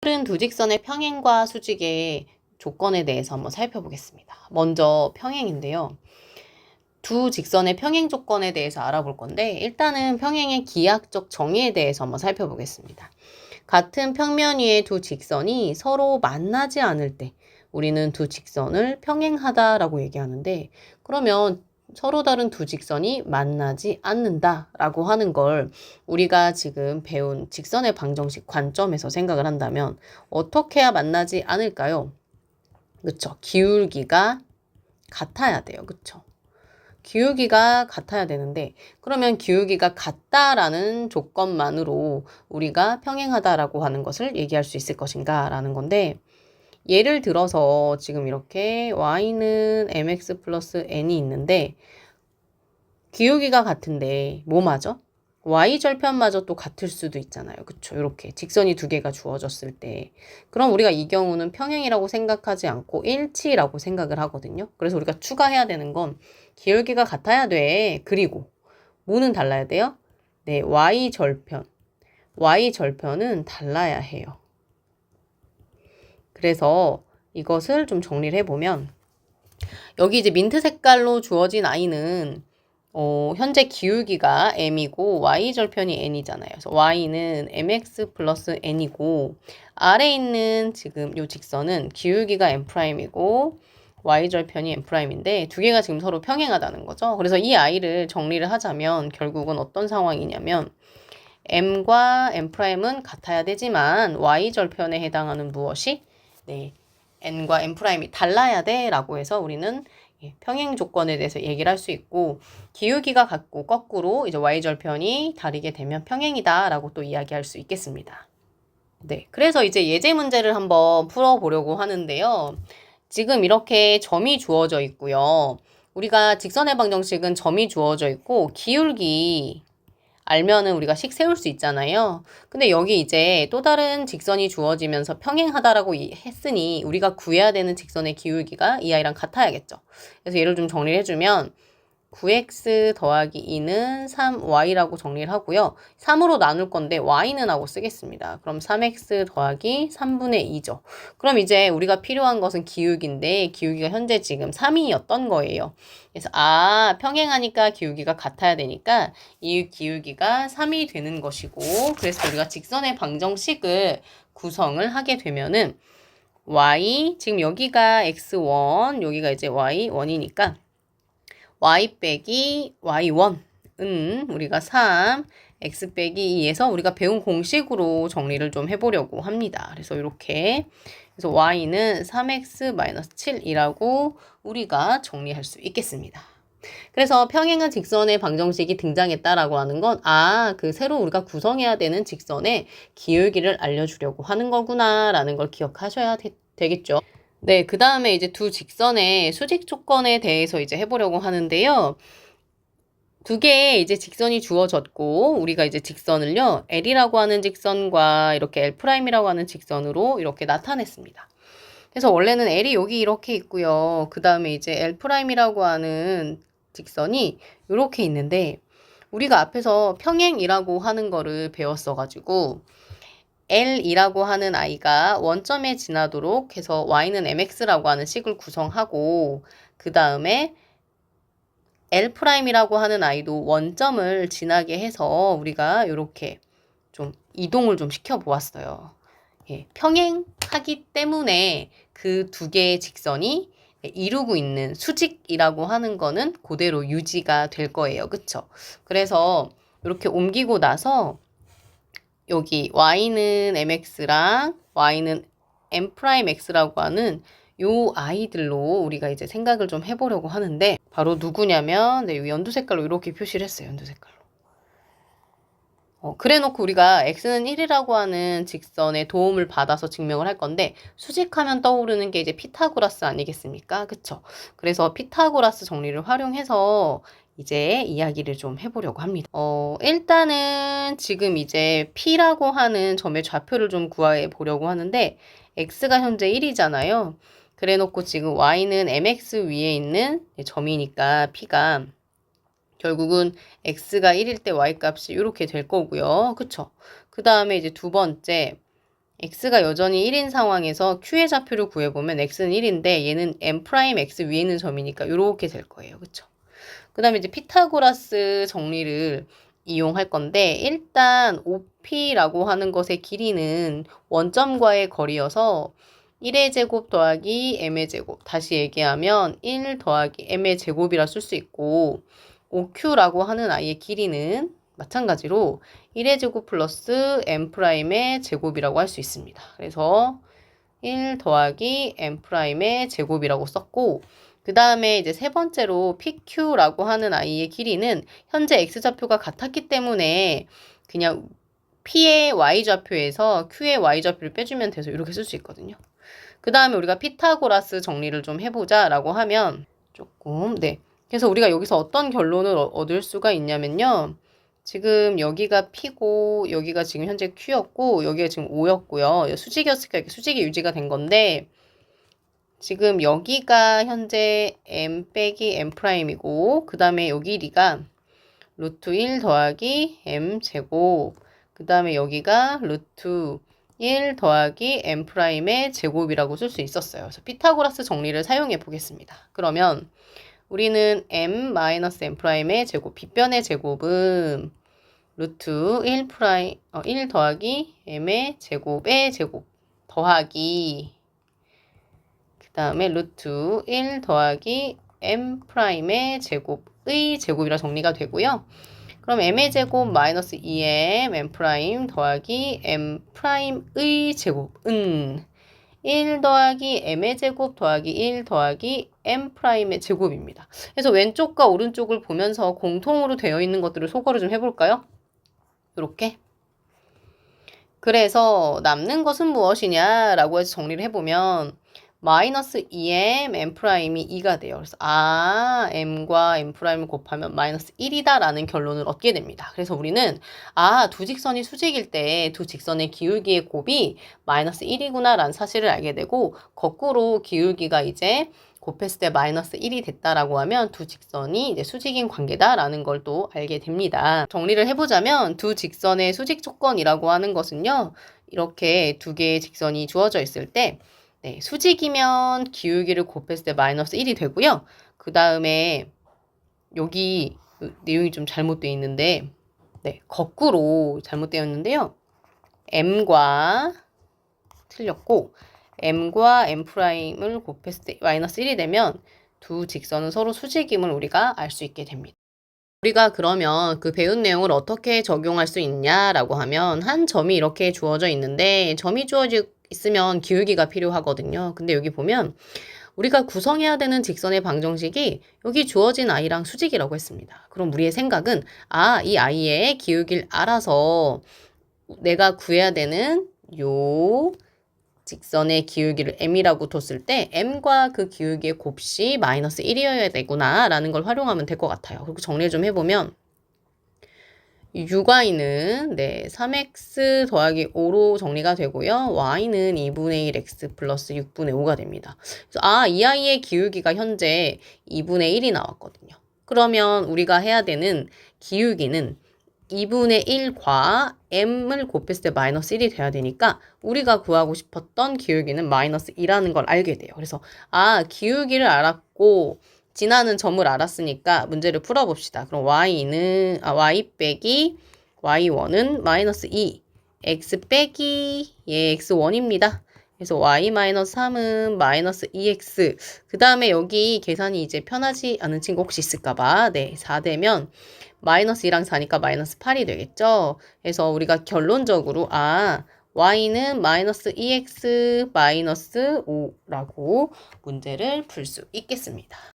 오늘은 두 직선의 평행과 수직의 조건에 대해서 한번 살펴보겠습니다. 먼저 평행인데요. 두 직선의 평행 조건에 대해서 알아볼 건데 일단은 평행의 기하학적 정의에 대해서 한번 살펴보겠습니다. 같은 평면 위의 두 직선이 서로 만나지 않을 때 우리는 두 직선을 평행하다라고 얘기하는데, 그러면 서로 다른 두 직선이 만나지 않는다라고 하는 걸 우리가 지금 배운 직선의 방정식 관점에서 생각을 한다면 어떻게 해야 만나지 않을까요? 그쵸? 기울기가 같아야 돼요. 그쵸? 기울기가 같아야 되는데, 그러면 기울기가 같다라는 조건만으로 우리가 평행하다라고 하는 것을 얘기할 수 있을 것인가 라는 건데, 예를 들어서 지금 이렇게 y는 mx 플러스 n이 있는데 기울기가 같은데 뭐 맞아? y절편마저 또 같을 수도 있잖아요. 그쵸? 이렇게 직선이 두 개가 주어졌을 때. 그럼 우리가 이 경우는 평행이라고 생각하지 않고 일치라고 생각을 하거든요. 그래서 우리가 추가해야 되는 건 기울기가 같아야 돼. 그리고 뭐는 달라야 돼요? 네, y절편. y절편은 달라야 해요. 그래서 이것을 좀 정리를 해보면, 여기 이제 민트 색깔로 주어진 i는 현재 기울기가 m이고 y절편이 n이잖아요. 그래서 y는 mx 플러스 n이고, 아래 있는 지금 요 직선은 기울기가 m'이고 y절편이 m'인데 두 개가 지금 서로 평행하다는 거죠. 그래서 이 i를 정리를 하자면 결국은 어떤 상황이냐면 m과 m'은 같아야 되지만 y절편에 해당하는 무엇이? 네, n과 m'이 달라야 돼 라고 해서 우리는 평행 조건에 대해서 얘기를 할 수 있고, 기울기가 같고 거꾸로 이제 y절편이 다르게 되면 평행이다 라고 또 이야기할 수 있겠습니다. 네, 그래서 이제 예제 문제를 한번 풀어보려고 하는데요. 지금 이렇게 점이 주어져 있고요. 우리가 직선의 방정식은 점이 주어져 있고 기울기 알면은 우리가 식 세울 수 있잖아요. 근데 여기 이제 또 다른 직선이 주어지면서 평행하다라고 했으니 우리가 구해야 되는 직선의 기울기가 이 아이랑 같아야겠죠. 그래서 얘를 좀 정리를 해주면 9x 더하기 2는 3y라고 정리를 하고요. 3으로 나눌 건데 y는 하고 쓰겠습니다. 그럼 3x 더하기 3분의 2죠. 그럼 이제 우리가 필요한 것은 기울기인데 기울기가 현재 지금 3이었던 거예요. 그래서 평행하니까 기울기가 같아야 되니까 이 기울기가 3이 되는 것이고, 그래서 우리가 직선의 방정식을 구성을 하게 되면은 y, 지금 여기가 x1, 여기가 이제 y1이니까 y 빼기 y1은 우리가 3, x 빼기 2에서 우리가 배운 공식으로 정리를 좀 해보려고 합니다. 그래서 이렇게, 그래서 y는 3x-7이라고 우리가 정리할 수 있겠습니다. 그래서 평행한 직선의 방정식이 등장했다라고 하는 건 그 새로 우리가 구성해야 되는 직선의 기울기를 알려주려고 하는 거구나라는 걸 기억하셔야 되겠죠. 네, 그 다음에 이제 두 직선의 수직 조건에 대해서 이제 해보려고 하는데요. 두 개의 이제 직선이 주어졌고, 우리가 이제 직선을요, L이라고 하는 직선과 이렇게 L'이라고 하는 직선으로 이렇게 나타냈습니다. 그래서 원래는 L이 여기 이렇게 있고요. 그 다음에 이제 L'이라고 하는 직선이 이렇게 있는데, 우리가 앞에서 평행이라고 하는 거를 배웠어가지고, L이라고 하는 아이가 원점에 지나도록 해서 y는 mx라고 하는 식을 구성하고, 그 다음에 L'이라고 하는 아이도 원점을 지나게 해서 우리가 이렇게 좀 이동을 좀 시켜보았어요. 평행하기 때문에 그 두 개의 직선이 이루고 있는 수직이라고 하는 거는 그대로 유지가 될 거예요. 그쵸? 그래서 이렇게 옮기고 나서 여기 y는 mx랑 y는 m'x라고 하는 요 아이들로 우리가 이제 생각을 좀 해보려고 하는데, 바로 누구냐면 연두 색깔로 이렇게 표시를 했어요. 연두 색깔로. 그래 놓고 우리가 x는 1이라고 하는 직선의 도움을 받아서 증명을 할 건데, 수직하면 떠오르는 게 이제 피타고라스 아니겠습니까? 그쵸? 그래서 피타고라스 정리를 활용해서 이제 이야기를 좀 해보려고 합니다. 일단은 지금 이제 P라고 하는 점의 좌표를 좀 구해 보려고 하는데, X가 현재 1이잖아요. 그래 놓고 지금 Y는 MX 위에 있는 점이니까 P가 결국은 X가 1일 때 Y 값이 이렇게 될 거고요. 그쵸? 그 다음에 이제 두 번째, x가 여전히 1인 상황에서 q의 좌표를 구해보면 x는 1인데 얘는 m'x 위에 있는 점이니까 이렇게 될 거예요. 그쵸? 그 다음에 이제 피타고라스 정리를 이용할 건데 일단 OP라고 하는 것의 길이는 원점과의 거리여서 1의 제곱 더하기 m의 제곱, 다시 얘기하면 1 더하기 m의 제곱이라 쓸 수 있고 OQ라고 하는 아이의 길이는 마찬가지로 1의 제곱 플러스 m'의 제곱이라고 할 수 있습니다. 그래서 1 더하기 m'의 제곱이라고 썼고 그 다음에 이제 세 번째로 PQ라고 하는 아이의 길이는 현재 X좌표가 같았기 때문에 그냥 P의 Y좌표에서 Q의 Y좌표를 빼주면 돼서 이렇게 쓸 수 있거든요. 그 다음에 우리가 피타고라스 정리를 좀 해보자 라고 하면 조금 그래서 우리가 여기서 어떤 결론을 얻을 수가 있냐면요. 지금 여기가 P고 여기가 지금 현재 Q였고 여기가 지금 O였고요. 수직이었으니까 이렇게 수직이 유지가 된 건데 지금 여기가 현재 m 빼기 m'이고 그 다음에 여기 길이가 루트 1 더하기 m 제곱 그 다음에 여기가 루트 1 더하기 m'의 제곱이라고 쓸 수 있었어요. 그래서 피타고라스 정리를 사용해 보겠습니다. 그러면 우리는 m-m'의 제곱, 빗변의 제곱은 루트 1 더하기 m의 제곱의 제곱 더하기 그 다음에 루트 1 더하기 m'의 제곱의 제곱이라 정리가 되고요. 그럼 m의 제곱 마이너스 2m m' 더하기 m'의 제곱은 1 더하기 m의 제곱 더하기 1 더하기 m'의 제곱입니다. 그래서 왼쪽과 오른쪽을 보면서 공통으로 되어 있는 것들을 소거를 좀 해볼까요? 이렇게. 그래서 남는 것은 무엇이냐라고 해서 정리를 해보면 마이너스 2m m'이 2가 돼요. 그래서 m과 m'을 곱하면 마이너스 1이다 라는 결론을 얻게 됩니다. 그래서 우리는 두 직선이 수직일 때 두 직선의 기울기의 곱이 마이너스 1이구나 라는 사실을 알게 되고 거꾸로 기울기가 이제 곱했을 때 마이너스 1이 됐다라고 하면 두 직선이 이제 수직인 관계다라는 걸 또 알게 됩니다. 정리를 해보자면 두 직선의 수직 조건이라고 하는 것은요. 이렇게 두 개의 직선이 주어져 있을 때 수직이면 기울기를 곱했을 때 마이너스 1이 되고요. 그 다음에 여기 내용이 좀 잘못되어 있는데 거꾸로 잘못되어 있는데요. m과 틀렸고 m과 m'을 곱했을 때 마이너스 1이 되면 두 직선은 서로 수직임을 우리가 알 수 있게 됩니다. 우리가 그러면 그 배운 내용을 어떻게 적용할 수 있냐라고 하면 한 점이 이렇게 주어져 있는데 점이 주어져 있으면 기울기가 필요하거든요. 근데 여기 보면 우리가 구성해야 되는 직선의 방정식이 여기 주어진 아이랑 수직이라고 했습니다. 그럼 우리의 생각은 이 아이의 기울기를 알아서 내가 구해야 되는 요 직선의 기울기를 m이라고 뒀을 때 m과 그 기울기의 곱이 마이너스 1이어야 되구나 라는 걸 활용하면 될 것 같아요. 그리고 정리를 좀 해보면 UY는 3x 더하기 5로 정리가 되고요. Y는 2분의 1 x 플러스 6분의 5가 됩니다. 그래서 이 아이의 기울기가 현재 2분의 1이 나왔거든요. 그러면 우리가 해야 되는 기울기는 2분의 1과 m을 곱했을 때 마이너스 1이 돼야 되니까 우리가 구하고 싶었던 기울기는 마이너스 2라는 걸 알게 돼요. 그래서 기울기를 알았고 지나는 점을 알았으니까 문제를 풀어봅시다. 그럼 y 빼기 y1은 마이너스 2, x 빼기 x1입니다. 그래서 y-3은 마이너스 2x. 그 다음에 여기 계산이 이제 편하지 않은 친구 혹시 있을까봐 4 되면 마이너스 2랑 4니까 마이너스 8이 되겠죠. 그래서 우리가 결론적으로 y는 마이너스 2x 마이너스 5라고 문제를 풀 수 있겠습니다.